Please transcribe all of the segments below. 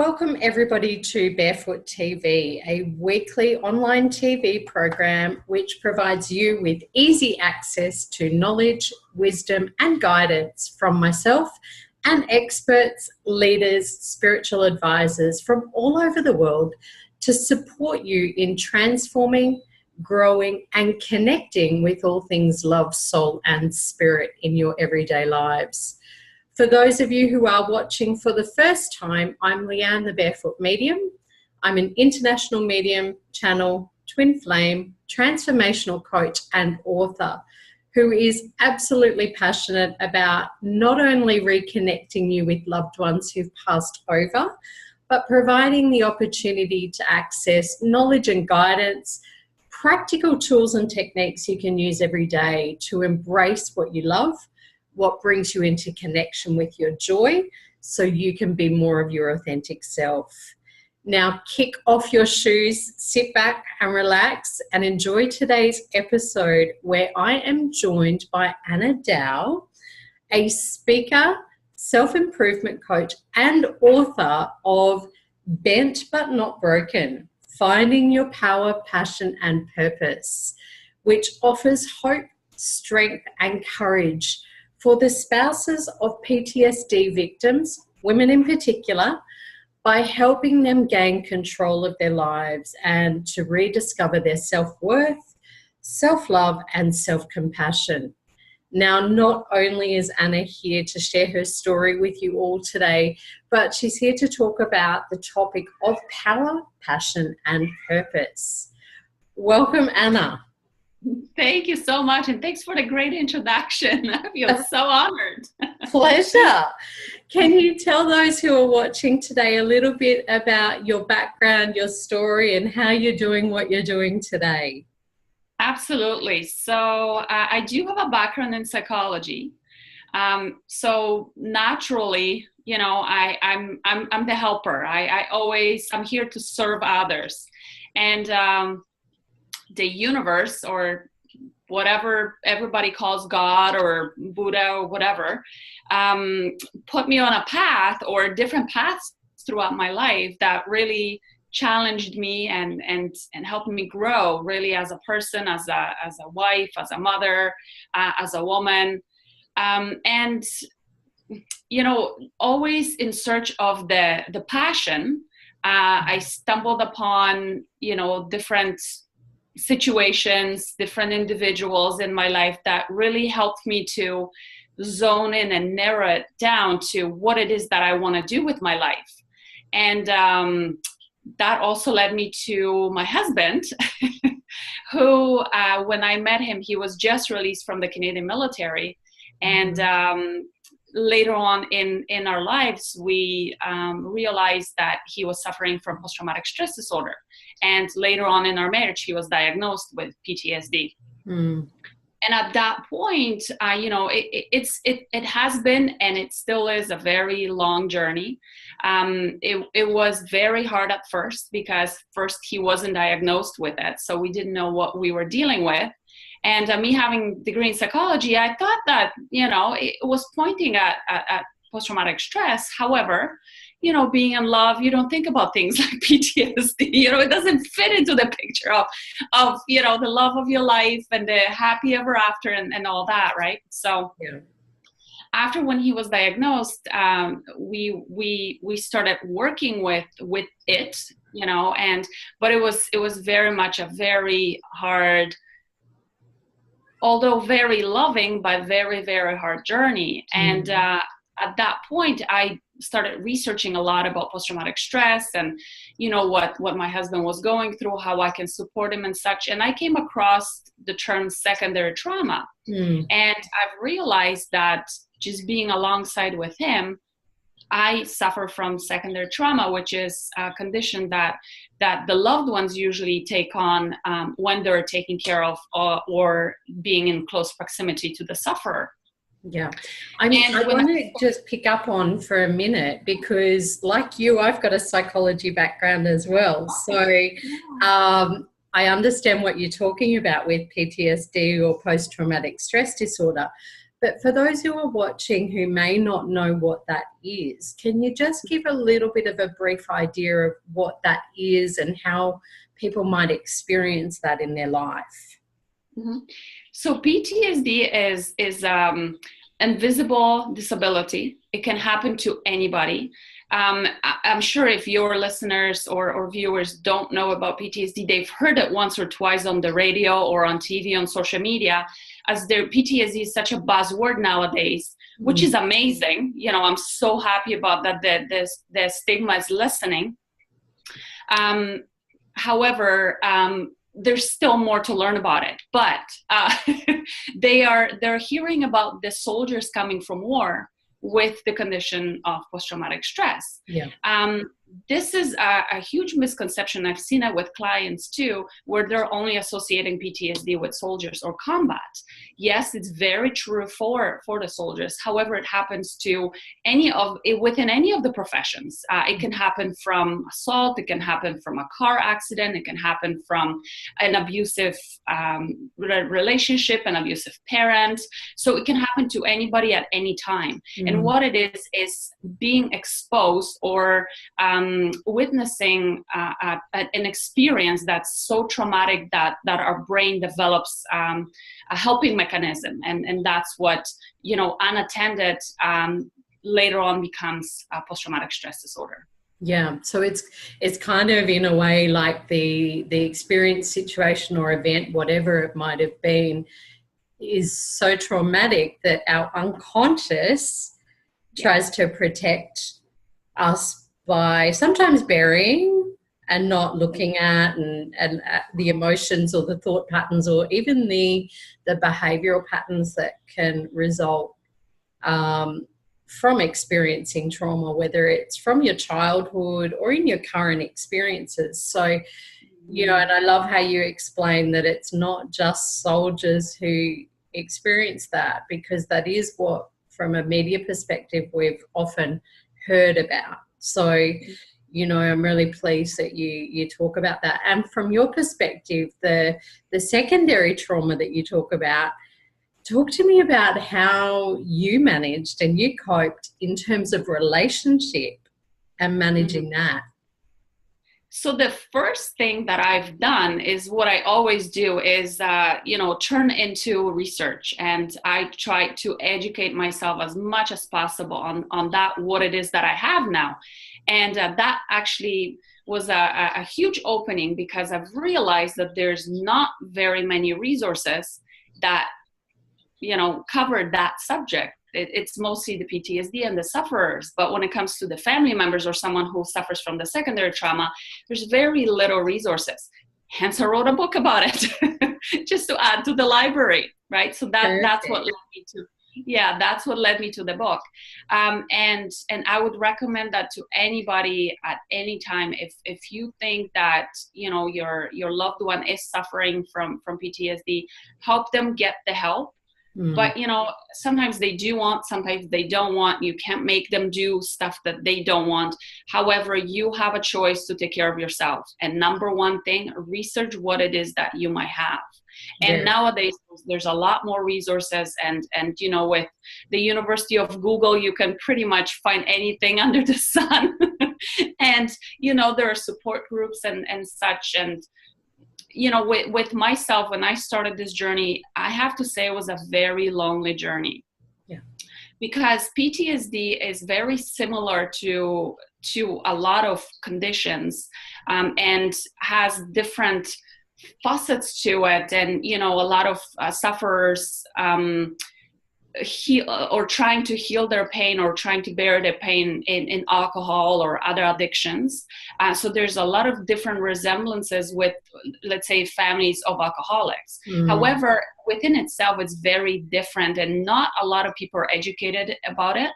Welcome everybody to Barefoot TV, a weekly online TV program which provides you with easy access to knowledge, wisdom and guidance from myself and experts, leaders, spiritual advisors from all over the world to support you in transforming, growing and connecting with all things love, soul and spirit in your everyday lives. For those of you who are watching for the first time, I'm Leanne, the Barefoot Medium. I'm an international medium, channel, twin flame, transformational coach and author who is absolutely passionate about not only reconnecting you with loved ones who've passed over, but providing the opportunity to access knowledge and guidance, practical tools and techniques you can use every day to embrace what you love, what brings you into connection with your joy so you can be more of your authentic self. Now kick off your shoes, sit back and relax and enjoy today's episode where I am joined by Anna Dow, a speaker, self-improvement coach and author of Bent But Not Broken, Finding Your Power, Passion and Purpose, which offers hope, strength and courage for the spouses of PTSD victims, women in particular, by helping them gain control of their lives and to rediscover their self-worth, self-love and self-compassion. Now, not only is Anna here to share her story with you all today, but she's here to talk about the topic of power, passion and purpose. Welcome, Anna. Thank you so much, and thanks for the great introduction. I feel so honored. Pleasure. Can you tell those who are watching today a little bit about your background, your story, and how you're doing what you're doing today? Absolutely. So I do have a background in psychology. So naturally, you know, I'm the helper. I'm here to serve others, and the universe, or whatever everybody calls God or Buddha or whatever, put me on a path or different paths throughout my life that really challenged me and helped me grow really as a person, as a wife, as a mother, as a woman, and you know, always in search of the passion. I stumbled upon, you know, different situations, different individuals in my life that really helped me to zone in and narrow it down to what it is that I want to do with my life. And that also led me to my husband, who, when I met him, he was just released from the Canadian military. And later on in our lives, we realized that he was suffering from post-traumatic stress disorder. And later on in our marriage, he was diagnosed with PTSD. And at that point, you know, it has been, and it still is, a very long journey. It was very hard at first because first he wasn't diagnosed with it, so we didn't know what we were dealing with. And me having a degree in psychology, I thought that, you know, it was pointing at post-traumatic stress. However, you know, being in love, you don't think about things like PTSD. You know, it doesn't fit into the picture of you know, the love of your life and the happy ever after and all that, right? So after when he was diagnosed, we started working with it, you know, but it was very much a very hard, although very loving, but very, very hard journey. And at that point, I started researching a lot about post-traumatic stress and, you know, what my husband was going through, how I can support him and such. And I came across the term secondary trauma. And I've realized that just being alongside with him, I suffer from secondary trauma, which is a condition that the loved ones usually take on when they're taking care of or being in close proximity to the sufferer. Yeah. I mean, I want to just pick up on for a minute because, like you, I've got a psychology background as well. So I understand what you're talking about with PTSD or post-traumatic stress disorder. But for those who are watching who may not know what that is, can you just give a little bit of a brief idea of what that is and how people might experience that in their life? Mm-hmm. So PTSD is invisible disability. It can happen to anybody. I'm sure if your listeners or viewers don't know about PTSD, they've heard it once or twice on the radio or on TV, on social media, as their PTSD is such a buzzword nowadays, which is amazing. You know, I'm so happy about that, the stigma is lessening. However, there's still more to learn about it, but they're hearing about the soldiers coming from war with the condition of post-traumatic stress. Yeah. This is a huge misconception. I've seen it with clients too, where they're only associating PTSD with soldiers or combat. Yes, it's very true for the soldiers. However, it happens to within any of the professions. It can happen from assault. It can happen from a car accident. It can happen from an abusive relationship, an abusive parent. So it can happen to anybody at any time. And what it is being exposed or witnessing an experience that's so traumatic that our brain develops a helping mechanism, and that's what, you know, unattended later on becomes a post-traumatic stress disorder. Yeah, so it's kind of in a way like the experience, situation or event, whatever it might have been, is so traumatic that our unconscious tries to protect us by sometimes burying and not looking at and at the emotions or the thought patterns or even the behavioural patterns that can result from experiencing trauma, whether it's from your childhood or in your current experiences. So, you know, and I love how you explain that it's not just soldiers who experience that, because that is what, from a media perspective, we've often heard about. So, you know, I'm really pleased that you talk about that. And from your perspective, the secondary trauma that you talk about, talk to me about how you managed and you coped in terms of relationship and managing that. So the first thing that I've done is what I always do is, turn into research, and I try to educate myself as much as possible on that, what it is that I have now. And that actually was a huge opening, because I've realized that there's not very many resources that, you know, cover that subject. It's mostly the PTSD and the sufferers. But when it comes to the family members or someone who suffers from the secondary trauma, there's very little resources. Hence, I wrote a book about it just to add to the library, right? So that's what led me to. Yeah, that's what led me to the book. And I would recommend that to anybody at any time. If you think that, you know, your loved one is suffering from PTSD, help them get the help. But, you know, sometimes they do want, sometimes they don't want. You can't make them do stuff that they don't want. However, you have a choice to take care of yourself. And number one thing, research what it is that you might have. And nowadays, there's a lot more resources. And you know, with the University of Google, you can pretty much find anything under the sun. And, you know, there are support groups and such. And you know, with myself, when I started this journey, I have to say it was a very lonely journey. Yeah. Because PTSD is very similar to a lot of conditions, and has different facets to it. And, you know, a lot of sufferers heal or trying to heal their pain or trying to bear their pain in alcohol or other addictions. So there's a lot of different resemblances with, let's say, families of alcoholics. However, within itself, it's very different, and not a lot of people are educated about it.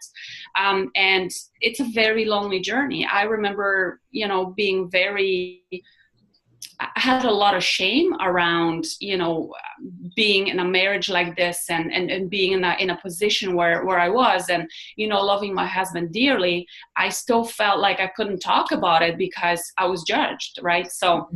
And it's a very lonely journey. I remember, you know, being I had a lot of shame around, you know, being in a marriage like this and being in a position where I was, and, you know, loving my husband dearly. I still felt like I couldn't talk about it because I was judged, right? So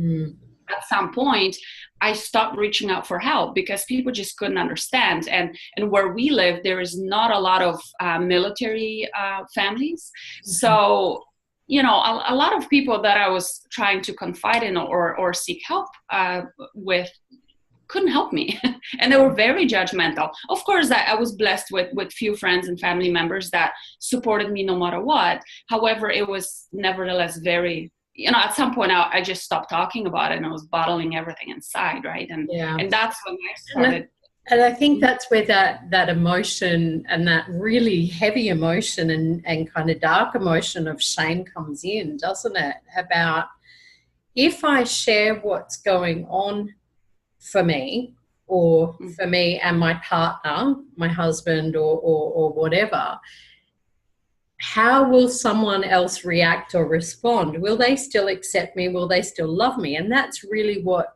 at some point, I stopped reaching out for help because people just couldn't understand. And where we live, there is not a lot of military families. So, you know, a lot of people that I was trying to confide in or seek help with couldn't help me. And they were very judgmental. Of course, I was blessed with few friends and family members that supported me no matter what. However, it was nevertheless very, you know, at some point I just stopped talking about it, and I was bottling everything inside, right? And that's when I started. And I think that's where that emotion and that really heavy emotion and kind of dark emotion of shame comes in, doesn't it? About, if I share what's going on for me, or for me and my partner, my husband, or whatever, how will someone else react or respond? Will they still accept me? Will they still love me? And that's really what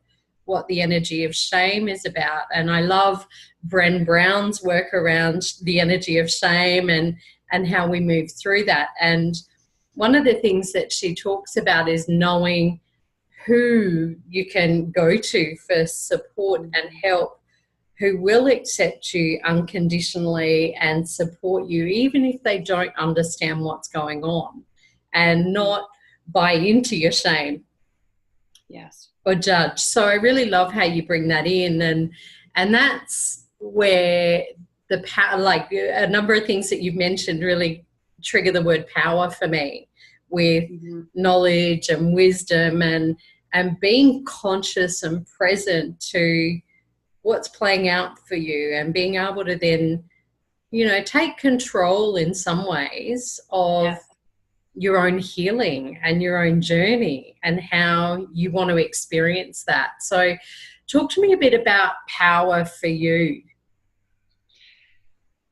the energy of shame is about. And I love Brené Brown's work around the energy of shame and how we move through that. And one of the things that she talks about is knowing who you can go to for support and help, who will accept you unconditionally and support you, even if they don't understand what's going on, and not buy into your shame. Yes. Or judge. So I really love how you bring that in, and that's where the power, like a number of things that you've mentioned really trigger the word power for me, with knowledge and wisdom and being conscious and present to what's playing out for you, and being able to then, you know, take control in some ways of your own healing and your own journey and how you want to experience that. So talk to me a bit about power for you.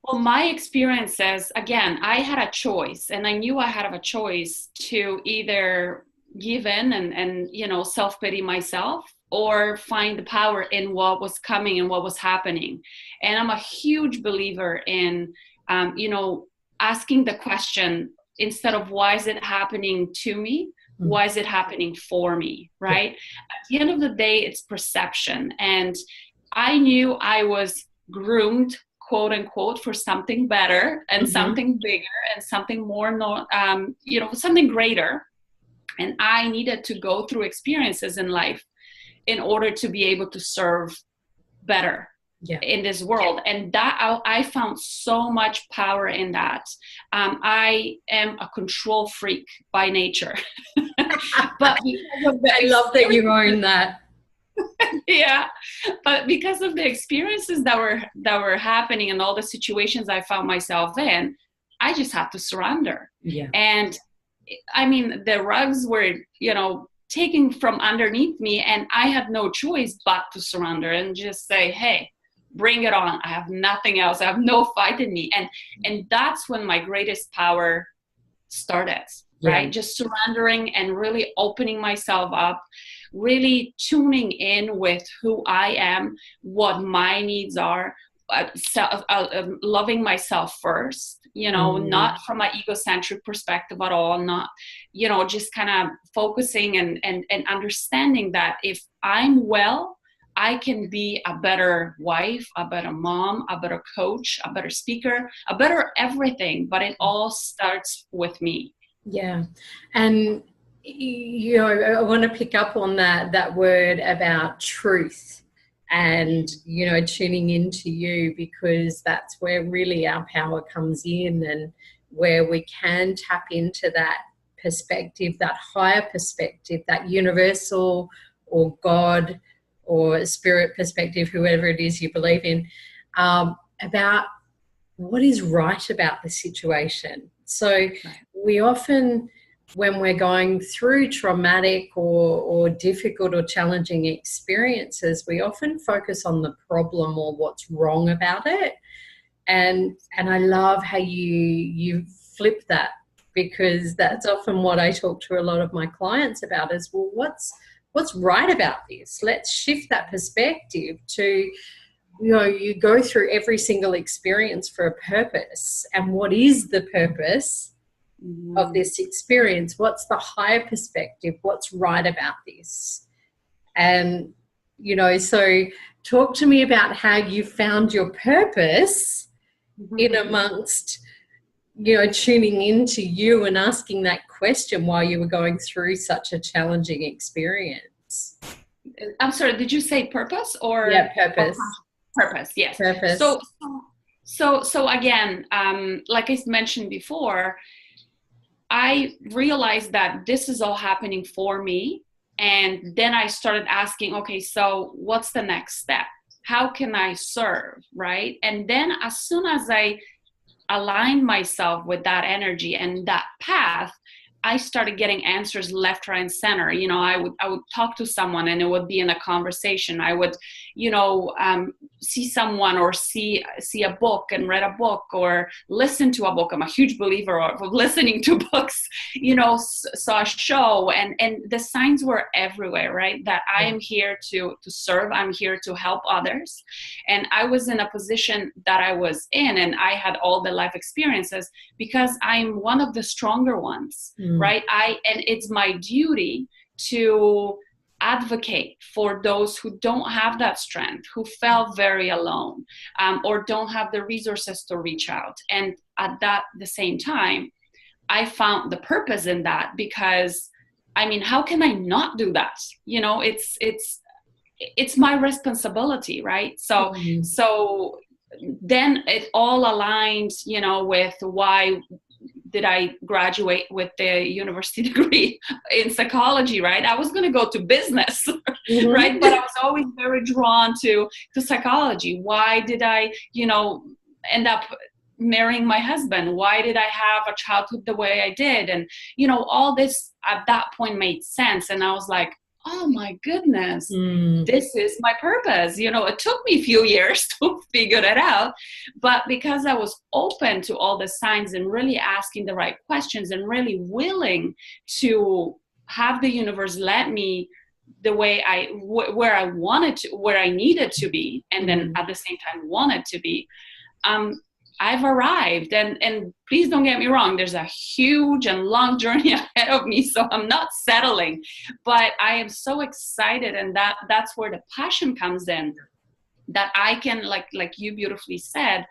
Well, my experience says, again, I had a choice, and I knew I had a choice to either give in and you know, self-pity myself, or find the power in what was coming and what was happening. And I'm a huge believer in, you know, asking the question, instead of why is it happening to me, why is it happening for me, right? At the end of the day, it's perception. And I knew I was groomed, quote unquote, for something better and something bigger and something more, you know, something greater. And I needed to go through experiences in life in order to be able to serve better in this world. And that I found so much power in that. I am a control freak by nature. But I love that you own that. Yeah, but because of the experiences that were happening and all the situations I found myself in, I just had to surrender. And I mean, the rugs were, you know, taken from underneath me, and I had no choice but to surrender and just say, hey, bring it on. I have nothing else. I have no fight in me. And that's when my greatest power started, right? Just surrendering and really opening myself up, really tuning in with who I am, what my needs are, loving myself first, you know, not from an egocentric perspective at all, not, you know, just kind of focusing and understanding that if I'm well, I can be a better wife, a better mom, a better coach, a better speaker, a better everything, but it all starts with me. Yeah. And, you know, I want to pick up on that word about truth and, you know, tuning into you, because that's where really our power comes in, and where we can tap into that perspective, that higher perspective, that universal or God or spirit perspective, whoever it is you believe in, about what is right about the situation. So we often, when we're going through traumatic or difficult or challenging experiences, we often focus on the problem or what's wrong about it. And I love how you flip that, because that's often what I talk to a lot of my clients about is, well, what's right about this? Let's shift that perspective to, you know, you go through every single experience for a purpose. And what is the purpose of this experience? What's the higher perspective? What's right about this? And So talk to me about how you found your purpose in amongst, tuning into you and asking that question while you were going through such a challenging experience. I'm sorry, did you say purpose or? Yeah, purpose. Purpose, yes. Purpose. So again, like I mentioned before, I realized that this is all happening for me. And then I started asking, okay, so what's the next step? How can I serve, right? And then as soon as I aligned myself with that energy and that path, I started getting answers left, right, and center. I would talk to someone and it would be in a conversation. I would, see someone or see a book and read a book or listen to a book. I'm a huge believer of listening to books, saw a show, and the signs were everywhere, right? That I am here to serve. I'm here to help others. And I was in a position that I was in, and I had all the life experiences because I'm one of the stronger ones. Right? And it's my duty to advocate for those who don't have that strength, who felt very alone, or don't have the resources to reach out. And at the same time, I found the purpose in that because, how can I not do that? It's my responsibility, right? So then it all aligns, with why did I graduate with the university degree in psychology, right? I was going to go to business, right? But I was always very drawn to psychology. Why did I, end up marrying my husband? Why did I have a childhood the way I did? And, all this at that point made sense. And I was like, oh my goodness, this is my purpose. It took me a few years to figure it out, but because I was open to all the signs and really asking the right questions and really willing to have the universe let me the way where I wanted to, where I needed to be, and then at the same time wanted to be, I've arrived. And please don't get me wrong, there's a huge and long journey ahead of me, so I'm not settling, but I am so excited. And that's where the passion comes in, that I can, like you beautifully said,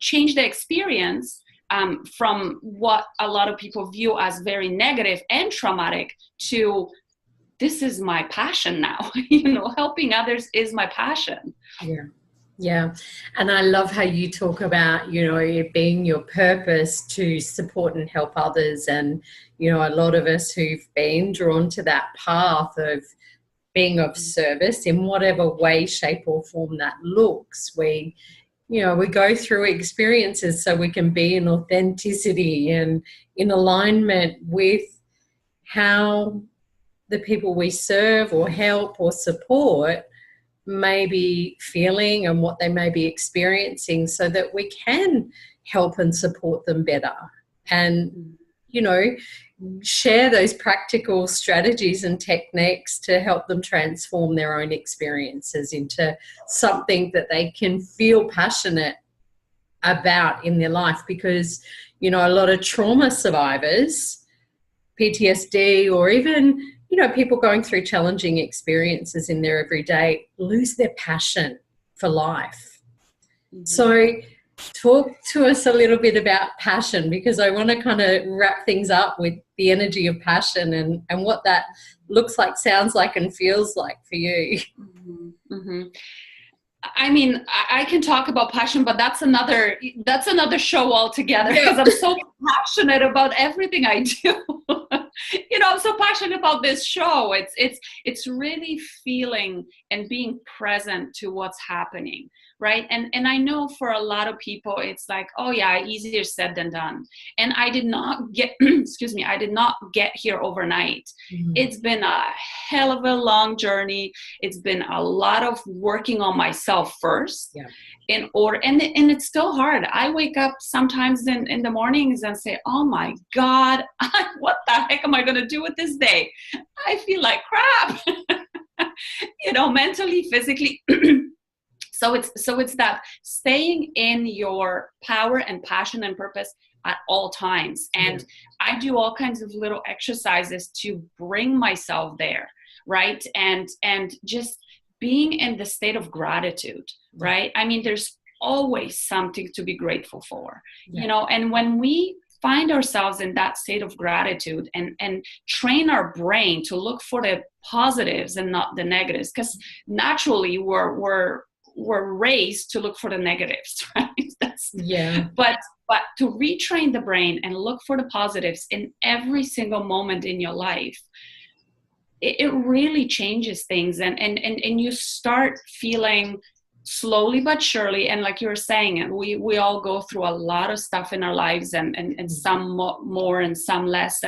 change the experience from what a lot of people view as very negative and traumatic to, this is my passion now. Helping others is my passion. Yeah. And I love how you talk about, it being your purpose to support and help others. And, a lot of us who've been drawn to that path of being of service in whatever way, shape or form that looks, we go through experiences so we can be in authenticity and in alignment with how the people we serve or help or support may be feeling and what they may be experiencing, so that we can help and support them better and, share those practical strategies and techniques to help them transform their own experiences into something that they can feel passionate about in their life. Because, a lot of trauma survivors, PTSD, or even people going through challenging experiences in their everyday, lose their passion for life. So talk to us a little bit about passion, because I want to kind of wrap things up with the energy of passion and what that looks like, sounds like, and feels like for you. I can talk about passion, but that's another show altogether, because I'm so passionate about everything I do. I'm so passionate about this show. It's really feeling and being present to what's happening, right? And I know for a lot of people, it's like, oh yeah, easier said than done. And I did not get, I did not get here overnight. It's been a hell of a long journey. It's been a lot of working on myself first. And it's still hard. I wake up sometimes in the mornings and say, oh my God, what the heck am I going to do with this day? I feel like crap, mentally, physically. So it's that staying in your power and passion and purpose at all times. And I do all kinds of little exercises to bring myself there. right? And just being in the state of gratitude, right? I mean, there's always something to be grateful for, you know, and when we find ourselves in that state of gratitude and train our brain to look for the positives and not the negatives, because naturally we're raised to look for the negatives, right? But to retrain the brain and look for the positives in every single moment in your life, it really changes things, and you start feeling slowly but surely, and like you were saying, we all go through a lot of stuff in our lives, and some more and some less,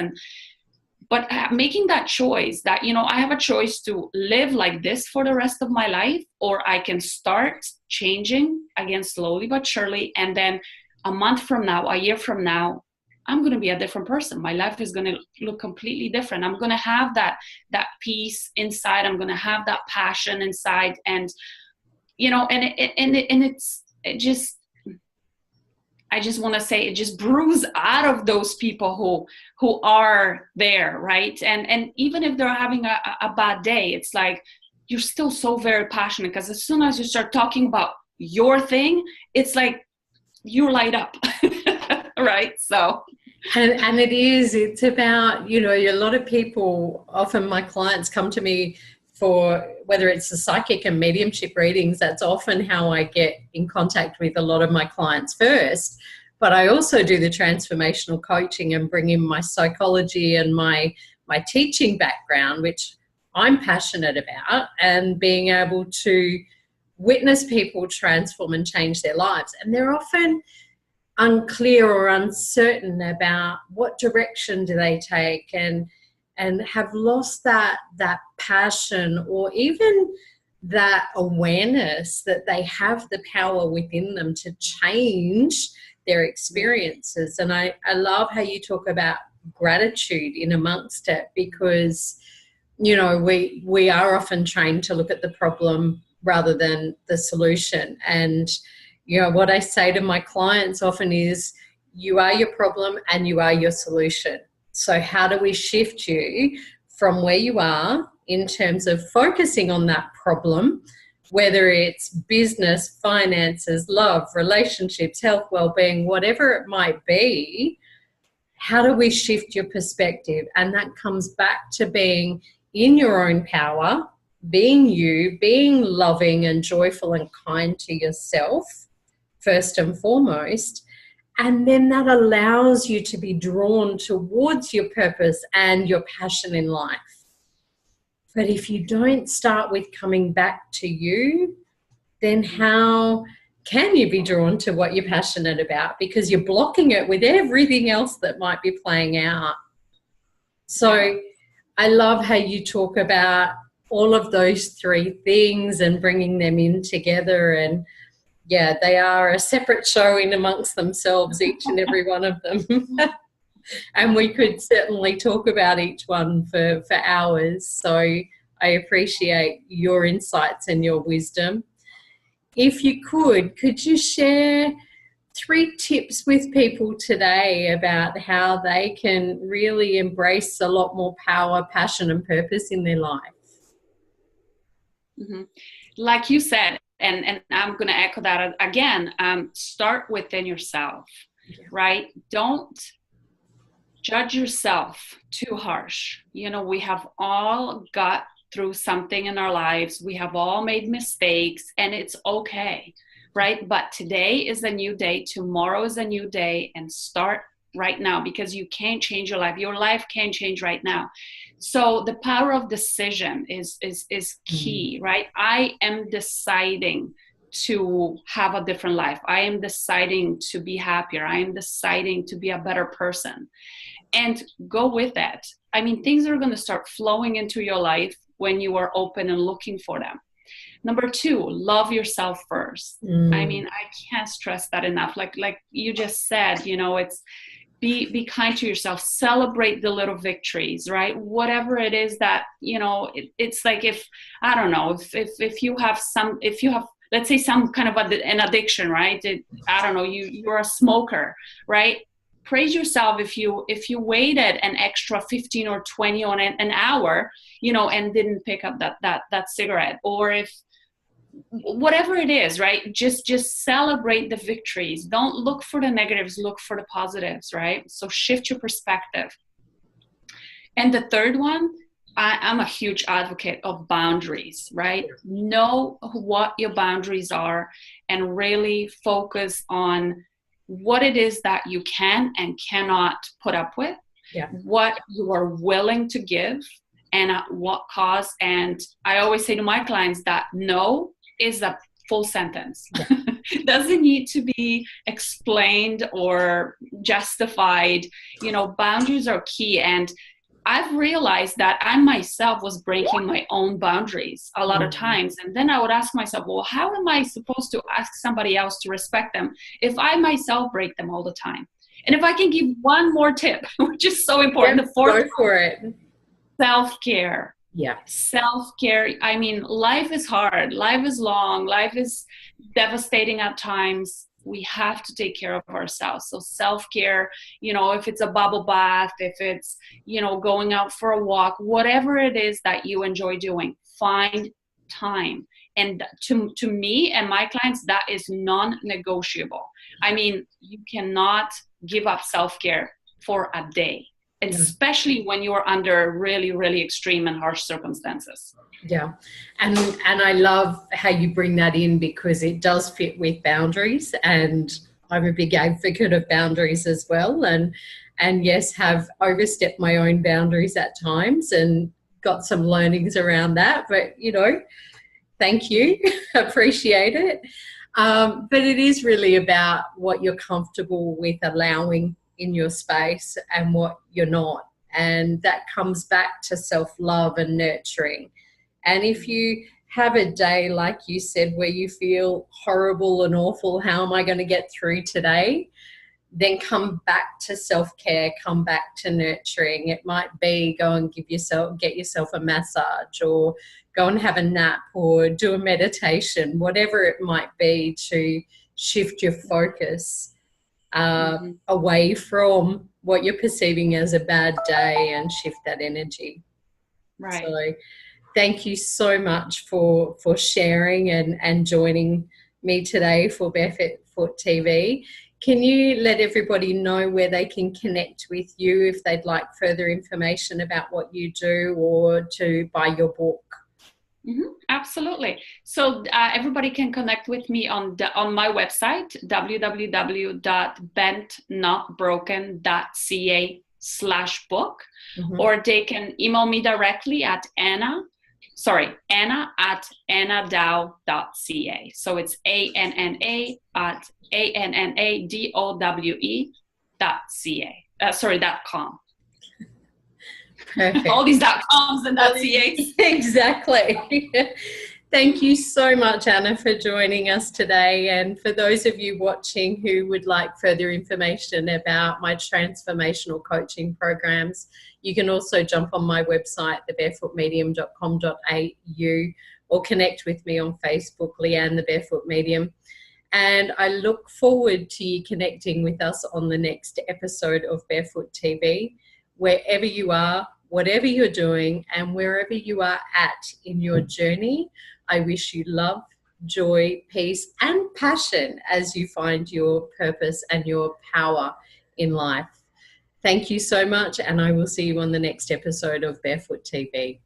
but making that choice that, you know, I have a choice to live like this for the rest of my life, or I can start changing again slowly but surely, and then a month from now, a year from now, I'm going to be a different person. My life is going to look completely different. I'm going to have that peace inside. I'm going to have that passion inside, and you know, I just want to say, it just brews out of those people who are there, right? And even if they're having a bad day, it's like you're still so very passionate, because as soon as you start talking about your thing, it's like you light up, right? So. And it's about, you know, a lot of people, often my clients come to me for, whether it's the psychic and mediumship readings, that's often how I get in contact with a lot of my clients first. But I also do the transformational coaching and bring in my psychology and my teaching background, which I'm passionate about, and being able to witness people transform and change their lives. And they're often unclear or uncertain about what direction do they take, and have lost that passion, or even that awareness that they have the power within them to change their experiences. And I love how you talk about gratitude in amongst it, because, you know, we are often trained to look at the problem rather than the solution. And you know, what I say to my clients often is, you are your problem and you are your solution. So how do we shift you from where you are in terms of focusing on that problem, whether it's business, finances, love, relationships, health, well-being, whatever it might be, how do we shift your perspective? And that comes back to being in your own power, being you, being loving and joyful and kind to yourself, first and foremost, and then that allows you to be drawn towards your purpose and your passion in life. But if you don't start with coming back to you, then how can you be drawn to what you're passionate about? Because you're blocking it with everything else that might be playing out. So I love how you talk about all of those three things and bringing them in together. And yeah, they are a separate show in amongst themselves, each and every one of them. And we could certainly talk about each one for hours. So I appreciate your insights and your wisdom. If you could you share 3 tips with people today about how they can really embrace a lot more power, passion, and purpose in their life? Mm-hmm. Like you said, and I'm going to echo that again, start within yourself, right? Don't judge yourself too harsh. You know, we have all got through something in our lives. We have all made mistakes, and it's okay, right? But today is a new day. Tomorrow is a new day, and start right now, because you can't change your life. Your life can't change right now. So the power of decision is key, right? I am deciding to have a different life. I am deciding to be happier. I am deciding to be a better person, and go with that. I mean, things are going to start flowing into your life when you are open and looking for them. Number 2, love yourself first. I mean, I can't stress that enough. Like you just said, you know, it's be kind to yourself, celebrate the little victories, right? Whatever it is that, you know, it's like, if, I don't know, if you have, let's say some kind of an addiction, right? I don't know, you're a smoker, right? praise yourself if you waited an extra 15 or 20 on an hour, you know, and didn't pick up that cigarette, or if whatever it is, right? Just celebrate the victories. Don't look for the negatives, look for the positives, right? So shift your perspective. And the third one, I'm a huge advocate of boundaries, right? Know what your boundaries are and really focus on what it is that you can and cannot put up with, what you are willing to give and at what cost. And I always say to my clients that no is a full sentence. It doesn't need to be explained or justified. You know, boundaries are key. And I've realized that I myself was breaking my own boundaries a lot of times. And then I would ask myself, well, how am I supposed to ask somebody else to respect them if I myself break them all the time? And if I can give one more tip, which is so important, the fourth, go for it. Self-care. Yeah. Self-care. I mean, life is hard. Life is long. Life is devastating at times. We have to take care of ourselves. So self-care, you know, if it's a bubble bath, if it's, you know, going out for a walk, whatever it is that you enjoy doing, find time. And to me and my clients, that is non-negotiable. I mean, you cannot give up self-care for a day, especially when you're under really, really extreme and harsh circumstances. Yeah. And I love how you bring that in, because it does fit with boundaries, and I'm a big advocate of boundaries as well. And yes, have overstepped my own boundaries at times and got some learnings around that, but you know, thank you. Appreciate it. But it is really about what you're comfortable with allowing in your space and what you're not. And that comes back to self-love and nurturing. And if you have a day, like you said, where you feel horrible and awful, how am I going to get through today? Then come back to self-care, come back to nurturing. It might be go and get yourself a massage, or go and have a nap, or do a meditation, whatever it might be, to shift your focus away from what you're perceiving as a bad day and shift that energy. Right. So thank you so much for sharing and joining me today for Barefoot TV. Can you let everybody know where they can connect with you if they'd like further information about what you do, or to buy your book? Absolutely. So everybody can connect with me on my website, www.bentnotbroken.ca/book, or they can email me directly at anna@annadowe.ca. So it's ANNA@ANNADOWE.ca. Perfect. All these .coms and .cas. Exactly. Thank you so much, Anna, for joining us today. And for those of you watching who would like further information about my transformational coaching programs, you can also jump on my website, thebarefootmedium.com.au, or connect with me on Facebook, Leanne, the Barefoot Medium. And I look forward to you connecting with us on the next episode of Barefoot TV. Wherever you are, whatever you're doing, and wherever you are at in your journey, I wish you love, joy, peace, and passion as you find your purpose and your power in life. Thank you so much, and I will see you on the next episode of Barefoot TV.